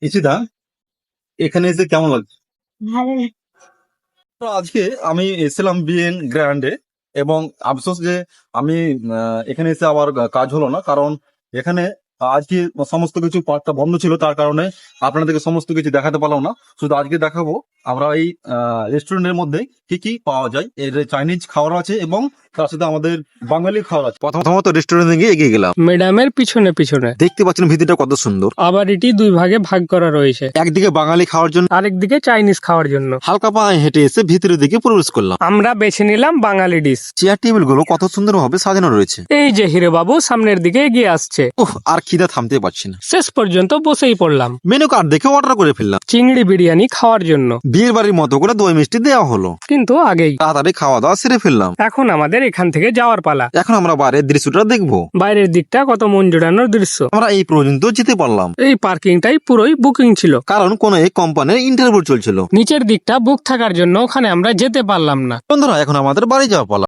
ইচিদা, এখানে এসে কেমন লাগছে? ভালো লাগে। তো আজকে আমি এসেছিলাম বিএন গ্র্যান্ডে, এবং আফসোস যে আমি এখানে এসে আবার কাজ হলো না, কারণ এখানে আজকে সমস্ত কিছু পার্টটা বন্ধ ছিল, তার কারণে আপনাদেরকে সমস্ত কিছু দেখাতে পারলাম না। শুধু আজকে দেখাবো আমরা এই রেস্টুরেন্টের মধ্যে কি কি পাওয়া যায়। এর চাইনিজ খাবার আছে এবং তার সাথে আমাদের বাঙালি খাবার আছে। প্রথমত রেস্টুরেন্টে গিয়ে এগিয়ে গেলাম। ম্যাডামের পিছনে পিছনে দেখতে পাচ্ছেন ভিতরটা কত সুন্দর। আবার এটি দুই ভাগে ভাগ করা রয়েছে, একদিকে বাঙালি খাওয়ার জন্য, আরেকদিকে চাইনিজ খাওয়ার জন্য। হালকা পায়ে হেঁটে এসে ভিতরের দিকে প্রবেশ করলাম। আমরা বেছে নিলাম বাঙালি ডিশ। চেয়ার টেবিল গুলো কত সুন্দর ভাবে সাজানো রয়েছে। এই যে হিরে বাবু সামনের দিকে এগিয়ে আসছে। আর খিদা থামতে পারছি না। শেষ পর্যন্ত বসেই পড়লাম মেনু কার্ড দেখে অর্ডার করে ফেললাম। চিংড়ি বিরিয়ানি খাওয়ার জন্য। বিয়ের বাড়ির মতো করে দই মিষ্টি দেওয়া হলো। কিন্তু আগেই তাড়াতাড়ি খাওয়া দাওয়া সেরে ফেললাম। এখন আমাদের এখান থেকে যাওয়ার পালা। এখন আমরা বাইরের দৃশ্যটা দেখবো। বাইরের দিকটা কত মন জোড়ানোর দৃশ্য। আমরা এই পর্যন্ত যেতে পারলাম, এই পার্কিংটাই পুরোই বুকিং ছিল, কারণ কোন এক কোম্পানির ইন্টারভিউ চলছিল। নিচের দিকটা বুক থাকার জন্য ওখানে আমরা যেতে পারলাম না। বন্ধুরা, এখন আমাদের বাড়ি যাওয়া পালা।